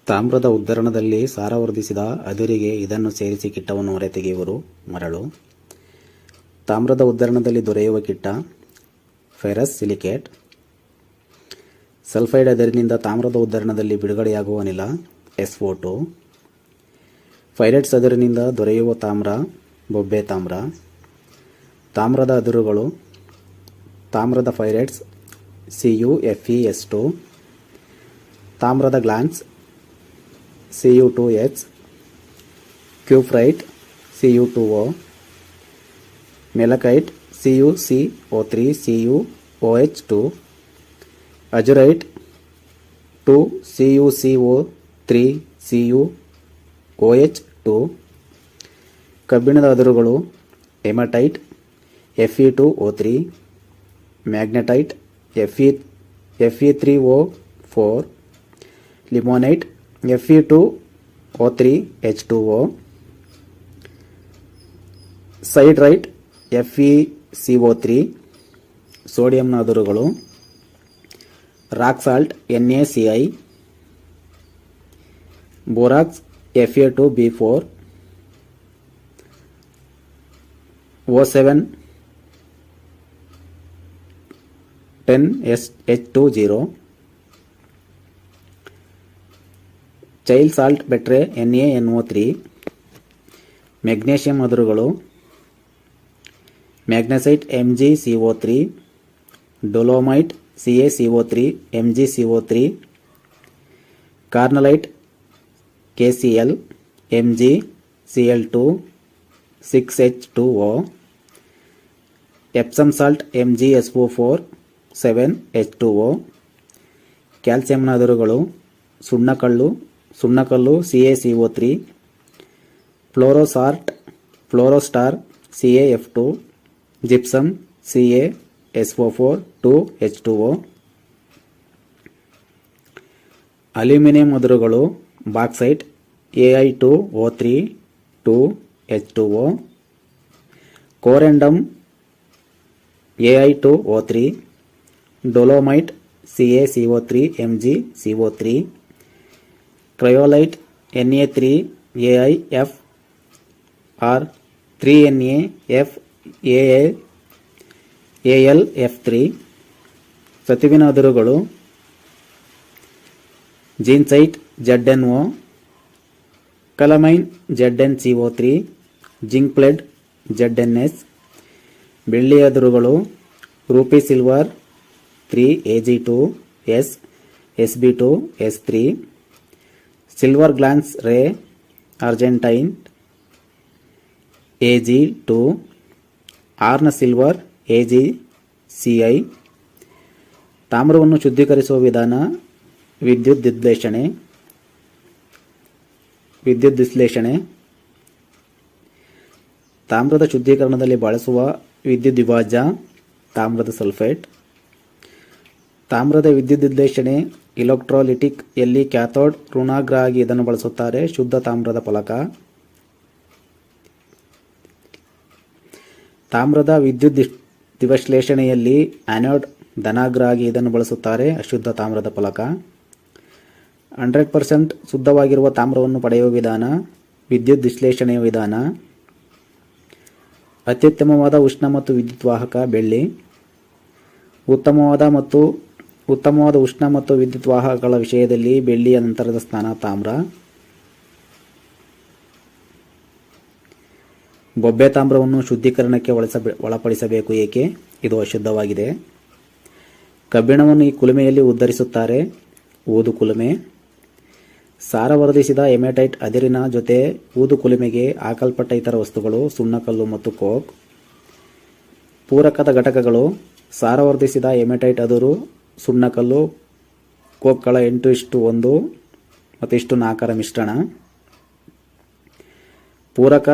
ತಾಮ್ರದ ಉದ್ಧರಣದಲ್ಲಿ ಸಾರವರ್ಧಿಸಿದ ಅದುರಿಗೆ ಇದನ್ನು ಸೇರಿಸಿ ಕಿಟ್ಟವನ್ನು ಹೊರತೆಗೆಯುವರು. ಮರಳು. ತಾಮ್ರದ ಉದ್ಧರಣದಲ್ಲಿ ದೊರೆಯುವ ಕಿಟ್ಟ ಫೆರಸ್ ಸಿಲಿಕೇಟ್. ಸಲ್ಫೈಡ್ ಅದಿರಿನಿಂದ ತಾಮ್ರದ ಉದ್ಧರಣದಲ್ಲಿ ಬಿಡುಗಡೆಯಾಗುವ ಅನಿಲ SO2. ಫೈರೈಟ್ಸ್ ಅದಿರಿನಿಂದ ದೊರೆಯುವ ತಾಮ್ರ ಬೊಬ್ಬೆ ತಾಮ್ರ. ತಾಮ್ರದ ಅದಿರುಗಳು ತಾಮ್ರದ ಫೈರೈಟ್ಸ್ CuFeS2. ತಾಮ್ರದ glance Cu2H. ಕ್ಯೂಫ್ರೈಟ್ Cu2O. ಮೆಲಕೈಟ್ CuCO3 CuOH2. ಅಜುರೈಟ್ 2CuCO3 CuOH2. ಕಬ್ಬಿಣದ ಅದಿರುಗಳು haematite Fe2O3. Magnetite Fe3O4. Limonite Fe2O3H2O. Siderite FeCO3. ಸೋಡಿಯಂನ ಅದಿರುಗಳು rock salt NaCl. Borax Fa2B4. O7 10H20. Chile saltpetre NaNO3. Magnesium ಅದಿರುಗಳು magnesite MgCO3. Dolomite CaCO3 MgCO3. Carnallite KCl MgCl2 6H2O. Epsom salt MgSO4 7H2O. ಕ್ಯಾಲ್ಸಿಯಂನ ಅದಿರುಗಳು ಸುಣ್ಣಕಲ್ಲು CaCO3. Fluorspar CaF2. Gypsum CaSO4 2H2O. Aluminium ಅದಿರುಗಳು bauxite Ai2O3 2H2O. Corundum Ai2O3. Dolomite CaCO3 MgCO3. Cryolite Na3AiF or 3NaFAlF3. ಸತುವಿನ ಅದಿರುಗಳು zincite ZnO. Calamine ZnCO3. ಜಿಂಕ್ಲೆಡ್ ZnS. ಬೆಳ್ಳಿ ಅದಿರುಗಳು ruby silver 3Ag2S Sb2S3. Silver glance ರೇ argentite Ag2. Horn silver AgCl. ತಾಮ್ರವನ್ನು ಶುದ್ಧೀಕರಿಸುವ ವಿಧಾನ ವಿದ್ಯುತ್ ವಿಶ್ಲೇಷಣೆ. ತಾಮ್ರದ ಶುದ್ಧೀಕರಣದಲ್ಲಿ ಬಳಸುವ ವಿದ್ಯುತ್ ವಿಭಾಜ್ಯ ತಾಮ್ರದ ಸಲ್ಫೇಟ್. ತಾಮ್ರದ ವಿದ್ಯುತ್ ವಿಶ್ಲೇಷಣೆ ಇಲೆಕ್ಟ್ರೋಲಿಟಿಕ್ ಎಲ್ಲಿ ಕ್ಯಾಥೋಡ್ ಋಣಾಗ್ರವಾಗಿ ಇದನ್ನು ಬಳಸುತ್ತಾರೆ. ಶುದ್ಧ ತಾಮ್ರದ ಫಲಕ. ತಾಮ್ರದ ವಿದ್ಯುತ್ ವಿಶ್ಲೇಷಣೆಯಲ್ಲಿ ಆ್ಯನೋಡ್ ಧನಾಗ್ರವಾಗಿ ಇದನ್ನು ಬಳಸುತ್ತಾರೆ. ಅಶುದ್ಧ ತಾಮ್ರದ ಫಲಕ. 100% ಶುದ್ಧವಾಗಿರುವ ತಾಮ್ರವನ್ನು ಪಡೆಯುವ ವಿಧಾನ ವಿದ್ಯುತ್ ವಿಶ್ಲೇಷಣೆಯ ವಿಧಾನ. ಅತ್ಯುತ್ತಮವಾದ ಉಷ್ಣ ಮತ್ತು ವಿದ್ಯುತ್ ವಾಹಕ ಬೆಳ್ಳಿ. ಉತ್ತಮವಾದ ಉಷ್ಣ ಮತ್ತು ವಿದ್ಯುತ್ ವಾಹಕಗಳ ವಿಷಯದಲ್ಲಿ ಬೆಳ್ಳಿಯ ನಂತರದ ಸ್ಥಾನ ತಾಮ್ರ. ಬೊಬ್ಬೆ ತಾಮ್ರವನ್ನು ಶುದ್ಧೀಕರಣಕ್ಕೆ ಒಳಪಡಿಸಬೇಕು ಏಕೆ? ಇದು ಅಶುದ್ಧವಾಗಿದೆ. ಕಬ್ಬಿಣವನ್ನು ಈ ಕುಲುಮೆಯಲ್ಲಿ ಉದ್ಧರಿಸುತ್ತಾರೆ. ಊದು ಕುಲುಮೆ. ಸಾರವರ್ಧಿಸಿದ ಹೆಮಟೈಟ್ ಅದಿರಿನ ಜೊತೆ ಊದು ಕುಲುಮೆಗೆ ಹಾಕಲ್ಪಟ್ಟ ಇತರ ವಸ್ತುಗಳು ಸುಣ್ಣಕಲ್ಲು ಮತ್ತು ಕೋಕ್. ಪೂರಕದ ಘಟಕಗಳು ಸಾರವರ್ಧಿಸಿದ ಹೆಮಟೈಟ್ ಅದಿರು ಸುಣ್ಣಕಲ್ಲು ಕೋಕ್ಗಳ 8:1 ಮತ್ತು 4 ಮಿಶ್ರಣ. ಪೂರಕ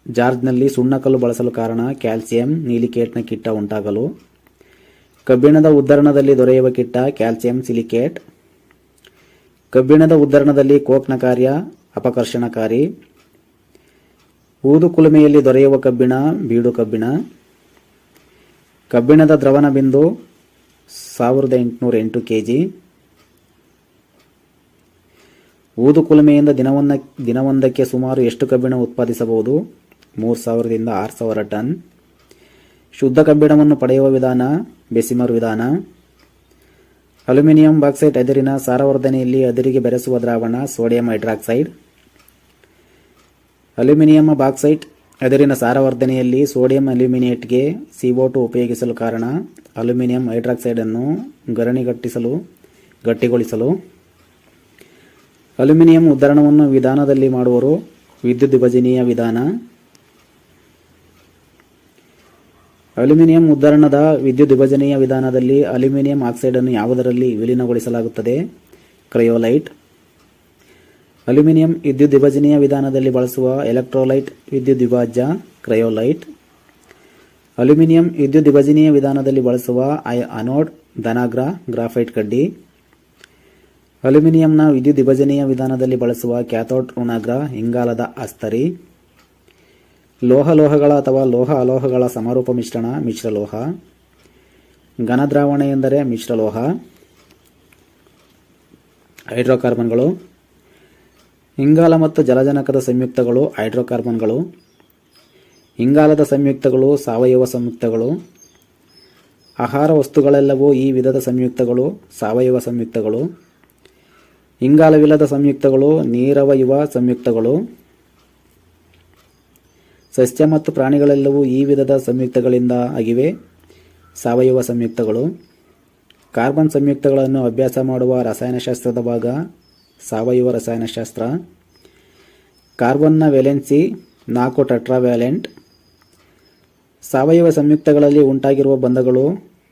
ಜಾರ್ಜ್ನಲ್ಲಿ ಸುಣ್ಣಕಲ್ಲು ಬಳಸಲು ಕಾರಣ ಕ್ಯಾಲ್ಸಿಯಂ ನಿಲಿಕೇಟ್ನ ಕಿಟ್ಟ ಉಂಟಾಗಲು. ಕಬ್ಬಿಣದ ಉದ್ಧರಣದಲ್ಲಿ ದೊರೆಯುವ ಕಿಟ್ಟ ಕ್ಯಾಲ್ಸಿಯಂ ಸಿಲಿಕೇಟ್. ಕಬ್ಬಿಣದ ಉದ್ಧರಣದಲ್ಲಿ ಕೋಕ್ನ ಕಾರ್ಯ ಅಪಕರ್ಷಣಕಾರಿ. ಊದು ಕುಲುಮೆಯಲ್ಲಿ ದೊರೆಯುವ ಕಬ್ಬಿಣ ಬೀಡು ಕಬ್ಬಿಣ. ಕಬ್ಬಿಣದ ದ್ರವಣ ಬಿಂದು 1808 kg. ಊದುಕುಲುಮೆಯಿಂದ ದಿನವೊಂದಕ್ಕೆ ಸುಮಾರು ಎಷ್ಟು ಕಬ್ಬಿಣ ಉತ್ಪಾದಿಸಬಹುದು? 3000ರಿಂದ 6000 ಟನ್. ಶುದ್ಧ ಕಬ್ಬಿಣವನ್ನು ಪಡೆಯುವ ವಿಧಾನ ಬೆಸಿಮರ್ ವಿಧಾನ. ಅಲ್ಯೂಮಿನಿಯಂ ಬಾಕ್ಸೈಟ್ ಅದಿರಿನ ಸಾರವರ್ಧನೆಯಲ್ಲಿ ಅದಿರಿಗೆ ಬೆರೆಸುವ ದ್ರಾವಣ ಸೋಡಿಯಂ ಹೈಡ್ರಾಕ್ಸೈಡ್. ಅಲ್ಯೂಮಿನಿಯಂ ಬಾಕ್ಸೈಟ್ ಅದಿರಿನ ಸಾರವರ್ಧನೆಯಲ್ಲಿ ಸೋಡಿಯಂ ಅಲ್ಯೂಮಿನೇಟ್ಗೆ CO2 ಉಪಯೋಗಿಸಲು ಕಾರಣ ಅಲ್ಯೂಮಿನಿಯಂ ಹೈಡ್ರಾಕ್ಸೈಡ್ ಅನ್ನು ಗಟ್ಟಿಗೊಳಿಸಲು. ಅಲ್ಯೂಮಿನಿಯಂ ಉದ್ಧರಣವನ್ನು ವಿಧಾನದಲ್ಲಿ ಮಾಡುವರು ವಿದ್ಯುತ್ ವಿಭಜನೀಯ ವಿಧಾನ. ಅಲ್ಯೂಮಿನಿಯಂ ಉದ್ಧರಣದ ವಿದ್ಯುತ್ ವಿಭಜನೀಯ ವಿಧಾನದಲ್ಲಿ ಅಲ್ಯೂಮಿನಿಯಂ ಆಕ್ಸೈಡ್ ಅನ್ನು ಯಾವುದರಲ್ಲಿ ವಿಲೀನಗೊಳಿಸಲಾಗುತ್ತದೆ? ಕ್ರಯೋಲೈಟ್. ಅಲ್ಯೂಮಿನಿಯಂ ವಿದ್ಯುತ್ ವಿಭಜನೀಯ ವಿಧಾನದಲ್ಲಿ ಬಳಸುವ ಎಲೆಕ್ಟ್ರೋಲೈಟ್ ವಿದ್ಯುತ್ ವಿಭಾಜ್ಯ ಕ್ರಯೋಲೈಟ್. ಅಲ್ಯೂಮಿನಿಯಂ ವಿದ್ಯುತ್ ವಿಭಜನೀಯ ವಿಧಾನದಲ್ಲಿ ಬಳಸುವ ಅನೋಡ್ ಧನಾಗ್ರ ಗ್ರಾಫೈಟ್ ಕಡ್ಡಿ. ಅಲ್ಯೂಮಿನಿಯಂನ ವಿದ್ಯುತ್ ವಿಭಜನೀಯ ವಿಧಾನದಲ್ಲಿ ಬಳಸುವ ಕ್ಯಾಥೋಡ್ ಋಣಾಗ್ರ ಇಂಗಾಲದ ಅಸ್ತರಿ. ಲೋಹಗಳ ಅಥವಾ ಲೋಹ ಅಲೋಹಗಳ ಸಮರೂಪ ಮಿಶ್ರಣ ಮಿಶ್ರಲೋಹ. ಘನದ್ರಾವಣ ಎಂದರೆ ಮಿಶ್ರಲೋಹ. ಹೈಡ್ರೋಕಾರ್ಬನ್ಗಳು. ಇಂಗಾಲ ಮತ್ತು ಜಲಜನಕದ ಸಂಯುಕ್ತಗಳು ಹೈಡ್ರೋಕಾರ್ಬನ್ಗಳು. ಇಂಗಾಲದ ಸಂಯುಕ್ತಗಳು ಸಾವಯವ ಸಂಯುಕ್ತಗಳು. ಆಹಾರ ವಸ್ತುಗಳೆಲ್ಲವೂ ಈ ವಿಧದ ಸಂಯುಕ್ತಗಳು ಸಾವಯವ ಸಂಯುಕ್ತಗಳು. ಇಂಗಾಲವಿಲ್ಲದ ಸಂಯುಕ್ತಗಳು ನೀರವಯವ ಸಂಯುಕ್ತಗಳು. ಸಸ್ಯ ಮತ್ತು ಪ್ರಾಣಿಗಳೆಲ್ಲವೂ ಈ ವಿಧದ ಸಂಯುಕ್ತಗಳಿಂದ ಆಗಿವೆ ಸಾವಯವ ಸಂಯುಕ್ತಗಳು. ಕಾರ್ಬನ್ ಸಂಯುಕ್ತಗಳನ್ನು ಅಭ್ಯಾಸ ಮಾಡುವ ರಸಾಯನಶಾಸ್ತ್ರದ ಭಾಗ ಸಾವಯವ ರಸಾಯನಶಾಸ್ತ್ರ. ಕಾರ್ಬನ್ನ ವೇಲೆನ್ಸಿ 4 ಟೆಟ್ರಾವ್ಯಾಲೆಂಟ್. ಸಾವಯವ ಸಂಯುಕ್ತಗಳಲ್ಲಿ ಉಂಟಾಗಿರುವ ಬಂಧಗಳು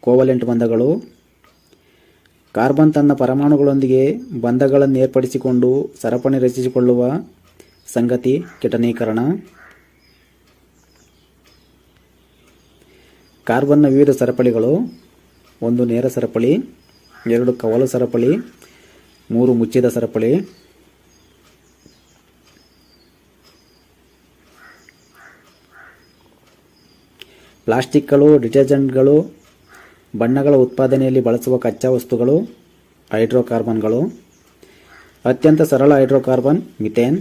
ಕೋವಲೆಂಟ್ ಬಂಧಗಳು. ಕಾರ್ಬನ್ ತನ್ನ ಪರಮಾಣುಗಳೊಂದಿಗೆ ಬಂಧಗಳನ್ನು ಏರ್ಪಡಿಸಿಕೊಂಡು ಸರಪಣಿ ರಚಿಸಿಕೊಳ್ಳುವ ಸಂಗತಿ ಕಿಟನೀಕರಣ. ಕಾರ್ಬನ್ನ ವಿವಿಧ ಸರಪಳಿಗಳು: 1 ನೇರ ಸರಪಳಿ, 2 ಕವಲು ಸರಪಳಿ, 3 ಮುಚ್ಚಿದ ಸರಪಳಿ. ಪ್ಲಾಸ್ಟಿಕ್ಗಳು, ಡಿಟರ್ಜೆಂಟ್ಗಳು, ಬಣ್ಣಗಳ ಉತ್ಪಾದನೆಯಲ್ಲಿ ಬಳಸುವ ಕಚ್ಚಾ ವಸ್ತುಗಳು ಹೈಡ್ರೋಕಾರ್ಬನ್ಗಳು. ಅತ್ಯಂತ ಸರಳ ಹೈಡ್ರೋಕಾರ್ಬನ್ ಮಿಥೇನ್.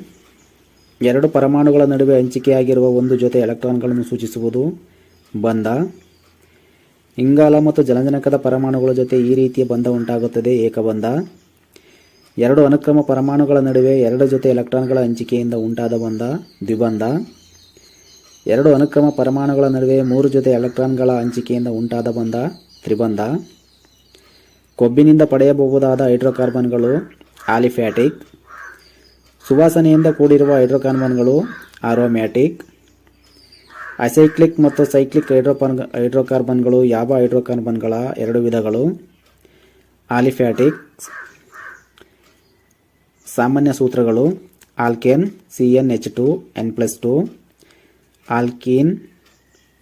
2 ಪರಮಾಣುಗಳ ನಡುವೆ ಹಂಚಿಕೆಯಾಗಿರುವ ಒಂದು ಜೊತೆ ಎಲೆಕ್ಟ್ರಾನ್ಗಳನ್ನು ಸೂಚಿಸುವುದು ಬಂಧ. ಇಂಗಾಲ ಮತ್ತು ಜಲಜನಕದ ಪರಮಾಣುಗಳ ಜೊತೆ ಈ ರೀತಿಯ ಬಂಧ ಉಂಟಾಗುತ್ತದೆ ಏಕಬಂಧ. 2 ಅನುಕ್ರಮ ಪರಮಾಣುಗಳ ನಡುವೆ 2 ಜೊತೆ ಎಲೆಕ್ಟ್ರಾನ್ಗಳ ಹಂಚಿಕೆಯಿಂದ ಉಂಟಾದ ಬಂಧ ದ್ವಿಬಂಧ. 2 ಅನುಕ್ರಮ ಪರಮಾಣುಗಳ ನಡುವೆ 3 ಜೊತೆ ಎಲೆಕ್ಟ್ರಾನ್ಗಳ ಹಂಚಿಕೆಯಿಂದ ಉಂಟಾದ ಬಂಧ ತ್ರಿಬಂಧ. ಕೊಬ್ಬಿನಿಂದ ಪಡೆಯಬಹುದಾದ ಹೈಡ್ರೋಕಾರ್ಬನ್ಗಳು ಆಲಿಫ್ಯಾಟಿಕ್. ಸುವಾಸನೆಯಿಂದ ಕೂಡಿರುವ ಹೈಡ್ರೋಕಾರ್ಬನ್ಗಳು ಆರೋಮ್ಯಾಟಿಕ್. ಅಸೈಕ್ಲಿಕ್ ಮತ್ತು ಸೈಕ್ಲಿಕ್ ಹೈಡ್ರೋಕಾರ್ಬನ್ಗಳು ಯಾವ ಹೈಡ್ರೋಕಾರ್ಬನ್ಗಳ 2 ವಿಧಗಳು? ಆಲಿಫ್ಯಾಟಿಕ್. ಸಾಮಾನ್ಯ ಸೂತ್ರಗಳು: alkane CnH2n+2, alkene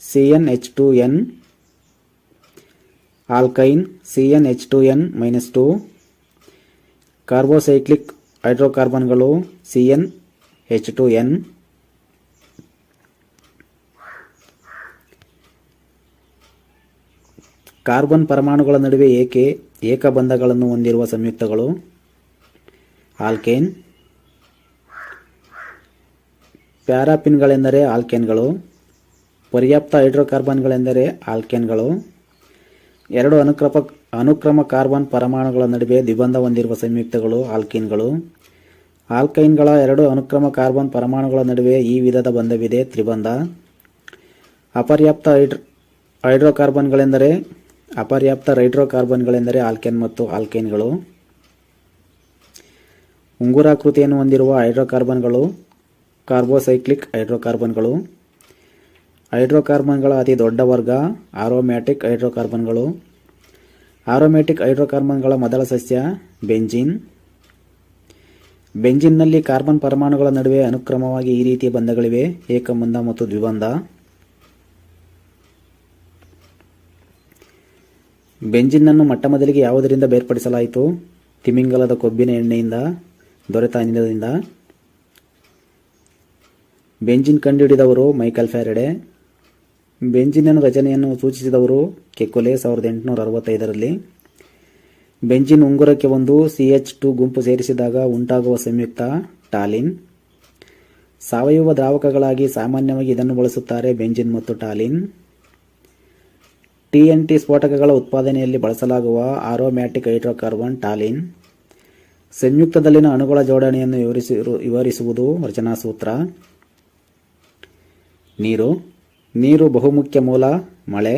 CnH2n, alkyne CnH2n-2. ಕಾರ್ಬೋಸೈಕ್ಲಿಕ್ ಹೈಡ್ರೋಕಾರ್ಬನ್ಗಳು CnH2n. Carbon ಪರಮಾಣುಗಳ ನಡುವೆ ಏಕಬಂಧಗಳನ್ನು ಹೊಂದಿರುವ ಸಂಯುಕ್ತಗಳು ಆಲ್ಕೇನ್. ಪ್ಯಾರಾಫಿನ್ಗಳೆಂದರೆ ಆಲ್ಕೇನ್ಗಳು. ಪರ್ಯಾಪ್ತ ಹೈಡ್ರೋಕಾರ್ಬನ್ಗಳೆಂದರೆ ಆಲ್ಕೇನ್ಗಳು. 2 ಅನುಕ್ರಮ ಕಾರ್ಬನ್ ಪರಮಾಣುಗಳ ನಡುವೆ ದ್ವಿಬಂಧ ಹೊಂದಿರುವ ಸಂಯುಕ್ತಗಳು ಆಲ್ಕೀನ್ಗಳು. ಆಲ್ಕೈನ್ಗಳ 2 ಅನುಕ್ರಮ ಕಾರ್ಬನ್ ಪರಮಾಣುಗಳ ನಡುವೆ ಈ ವಿಧದ ಬಂಧವಿದೆ ತ್ರಿಬಂಧ. ಅಪರ್ಯಾಪ್ತ ಹೈಡ್ರೋಕಾರ್ಬನ್ಗಳೆಂದರೆ ಆಲ್ಕೇನ್ ಮತ್ತು ಆಲ್ಕೈನ್ಗಳು. ಉಂಗುರಾಕೃತಿಯನ್ನು ಹೊಂದಿರುವ ಹೈಡ್ರೋಕಾರ್ಬನ್ಗಳು ಕಾರ್ಬೋಸೈಕ್ಲಿಕ್ ಹೈಡ್ರೋಕಾರ್ಬನ್ಗಳು. ಹೈಡ್ರೋಕಾರ್ಬನ್ಗಳ ಅತಿ ದೊಡ್ಡ ವರ್ಗ ಆರೋಮ್ಯಾಟಿಕ್ ಹೈಡ್ರೋಕಾರ್ಬನ್ಗಳು. ಆರೋಮ್ಯಾಟಿಕ್ ಹೈಡ್ರೋಕಾರ್ಬನ್ಗಳ ಮೊದಲ ಸಸ್ಯ ಬೆಂಜಿನ್. ಬೆಂಜಿನ್ನಲ್ಲಿ ಕಾರ್ಬನ್ ಪರಮಾಣುಗಳ ನಡುವೆ ಅನುಕ್ರಮವಾಗಿ ಈ ರೀತಿಯ ಬಂಧಗಳಿವೆ ಏಕಬಂಧ ಮತ್ತು ದ್ವಿಬಂಧ. ಬೆಂಜಿನ್ನನ್ನು ಮೊಟ್ಟಮೊದಲಿಗೆ ಯಾವುದರಿಂದ ಬೇರ್ಪಡಿಸಲಾಯಿತು? ತಿಮಿಂಗಲದ ಕೊಬ್ಬಿನ ಎಣ್ಣೆಯಿಂದ ದೊರೆತ ಅನಿಲದಿಂದ. ಬೆಂಜಿನ್ ಕಂಡುಹಿಡಿದವರು ಮೈಕಲ್ ಫ್ಯಾರಡೆ. ಬೆಂಜಿನ್ನ ರಚನೆಯನ್ನು ಸೂಚಿಸಿದವರು ಕೆಕುಲೆ 1865ರಲ್ಲಿ. ಬೆಂಜಿನ್ ಉಂಗುರಕ್ಕೆ ಒಂದು CH2 ಗುಂಪು ಸೇರಿಸಿದಾಗ ಉಂಟಾಗುವ ಸಂಯುಕ್ತ ಟಾಲಿನ್. ಸಾವಯವ ದ್ರಾವಕಗಳಾಗಿ ಸಾಮಾನ್ಯವಾಗಿ ಇದನ್ನು ಬಳಸುತ್ತಾರೆ, ಬೆಂಜಿನ್ ಮತ್ತು ಟಾಲಿನ್. TNT ಸ್ಫೋಟಕಗಳ ಉತ್ಪಾದನೆಯಲ್ಲಿ ಬಳಸಲಾಗುವ ಆರೋಮ್ಯಾಟಿಕ್ ಹೈಡ್ರೋಕಾರ್ಬನ್ ಟಾಲಿನ್. ಸಂಯುಕ್ತದಲ್ಲಿನ ಅಣುಗಳ ಜೋಡಣೆಯನ್ನು ವಿವರಿಸುವುದು ರಚನಾ ಸೂತ್ರ. ನೀರು ಬಹುಮುಖ್ಯ ಮೂಲ ಮಳೆ.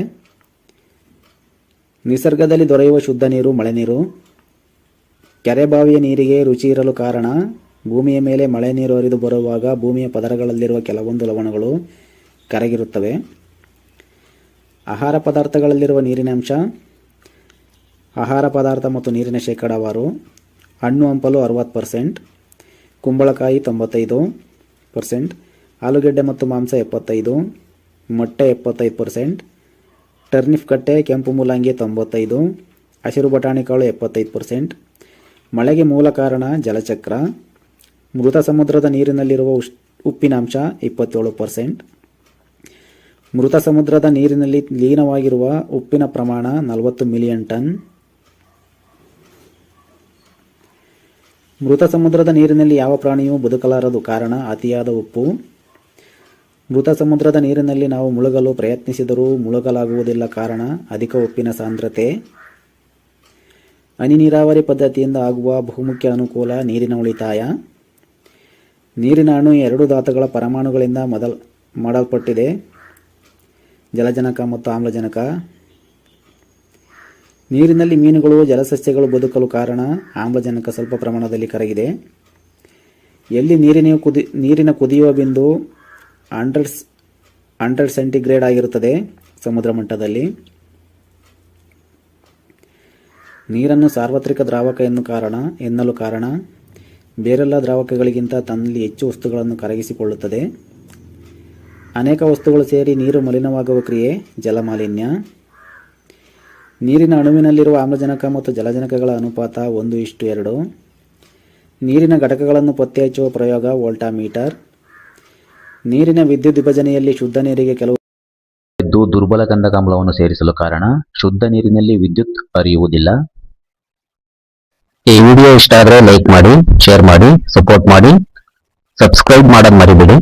ನಿಸರ್ಗದಲ್ಲಿ ದೊರೆಯುವ ಶುದ್ಧ ನೀರು ಮಳೆ ನೀರು. ಕೆರೆಬಾವಿಯ ನೀರಿಗೆ ರುಚಿ ಇರಲು ಕಾರಣ ಭೂಮಿಯ ಮೇಲೆ ಮಳೆ ನೀರು ಹರಿದು ಬರುವಾಗ ಭೂಮಿಯ ಪದರಗಳಲ್ಲಿರುವ ಕೆಲವೊಂದು ಲವಣಗಳು ಕರಗಿರುತ್ತವೆ. ಆಹಾರ ಪದಾರ್ಥಗಳಲ್ಲಿರುವ ನೀರಿನ ಅಂಶ. ಆಹಾರ ಪದಾರ್ಥ ಮತ್ತು ನೀರಿನ ಶೇಕಡಾವಾರು. ಹಣ್ಣು ಹಂಪಲು 60%, ಕುಂಬಳಕಾಯಿ 95%, ಆಲೂಗೆಡ್ಡೆ ಮತ್ತು ಮಾಂಸ 75%, ಮೊಟ್ಟೆ 75%, ಟರ್ನಿಪ್ ಕಟ್ಟೆ ಕೆಂಪು ಮೂಲಂಗಿ 95%, ಹಸಿರು ಬಟಾಣಿಕಾಳು 75%. ಮಳೆಗೆ ಮೂಲ ಕಾರಣ ಜಲಚಕ್ರ. ಮೃತ ಸಮುದ್ರದ ನೀರಿನಲ್ಲಿರುವ ಉಪ್ಪಿನಾಂಶ 27%. ಮೃತ ಸಮುದ್ರದ ನೀರಿನಲ್ಲಿ ಲೀನವಾಗಿರುವ ಉಪ್ಪಿನ ಪ್ರಮಾಣ 40 ಮಿಲಿಯನ್ ಟನ್. ಮೃತ ಸಮುದ್ರದ ನೀರಿನಲ್ಲಿ ಯಾವ ಪ್ರಾಣಿಯೂ ಬದುಕಲಾರದು, ಕಾರಣ ಅತಿಯಾದ ಉಪ್ಪು. ಮೃತ ಸಮುದ್ರದ ನೀರಿನಲ್ಲಿ ನಾವು ಮುಳುಗಲು ಪ್ರಯತ್ನಿಸಿದರೂ ಮುಳುಗಲಾಗುವುದಿಲ್ಲ, ಕಾರಣ ಅಧಿಕ ಉಪ್ಪಿನ ಸಾಂದ್ರತೆ. ಹನಿ ನೀರಾವರಿ ಪದ್ಧತಿಯಿಂದ ಆಗುವ ಬಹುಮುಖ್ಯ ಅನುಕೂಲ ನೀರಿನ ಉಳಿತಾಯ. ನೀರಿನ ಅಣು 2 ಧಾತುಗಳ ಪರಮಾಣುಗಳಿಂದ ಮಾಡಲ್ಪಟ್ಟಿದೆ, ಜಲಜನಕ ಮತ್ತು ಆಮ್ಲಜನಕ. ನೀರಿನಲ್ಲಿ ಮೀನುಗಳು ಜಲಸಸ್ಯಗಳು ಬದುಕಲು ಕಾರಣ ಆಮ್ಲಜನಕ ಸ್ವಲ್ಪ ಪ್ರಮಾಣದಲ್ಲಿ ಕರಗಿದೆ. ಎಲ್ಲಿ ನೀರಿನ ಕುದಿಯುವ ಬಿಂದು 100 ಸೆಂಟಿಗ್ರೇಡ್ ಆಗಿರುತ್ತದೆ, ಸಮುದ್ರ ಮಟ್ಟದಲ್ಲಿ. ನೀರನ್ನು ಸಾರ್ವತ್ರಿಕ ದ್ರಾವಕ ಎನ್ನಲು ಕಾರಣ ಬೇರೆಲ್ಲ ದ್ರಾವಕಗಳಿಗಿಂತ ತನ್ನಲ್ಲಿ ಹೆಚ್ಚು ವಸ್ತುಗಳನ್ನು ಕರಗಿಸಿಕೊಳ್ಳುತ್ತದೆ. ಅನೇಕ ವಸ್ತುಗಳು ಸೇರಿ ನೀರು ಮಲಿನವಾಗುವ ಕ್ರಿಯೆ ಜಲಮಾಲಿನ್ಯ. ನೀರಿನ ಅಣುವಿನಲ್ಲಿರುವ ಆಮ್ಲಜನಕ ಮತ್ತು ಜಲಜನಕಗಳ ಅನುಪಾತ 1:2. ನೀರಿನ ಘಟಕಗಳನ್ನು ಪತ್ತೆ ಹಚ್ಚುವ ಪ್ರಯೋಗ ವೋಲ್ಟಾಮೀಟರ್. ನೀರಿನ ವಿದ್ಯುತ್ ವಿಭಜನೆಯಲ್ಲಿ ಶುದ್ಧ ನೀರಿಗೆ ಕೆಲವು ದುರ್ಬಲ ಗಂಧಕಾಮ್ಲವನ್ನು ಸೇರಿಸಲು ಕಾರಣ ಶುದ್ಧ ನೀರಿನಲ್ಲಿ ವಿದ್ಯುತ್ ಹರಿಯುವುದಿಲ್ಲ. ಈ ವಿಡಿಯೋ ಇಷ್ಟ ಆದರೆ ಲೈಕ್ ಮಾಡಿ, ಶೇರ್ ಮಾಡಿ, ಸಪೋರ್ಟ್ ಮಾಡಿ, ಸಬ್ಸ್ಕ್ರೈಬ್ ಮಾಡೋದು ಮರಿಬೇಡಿ.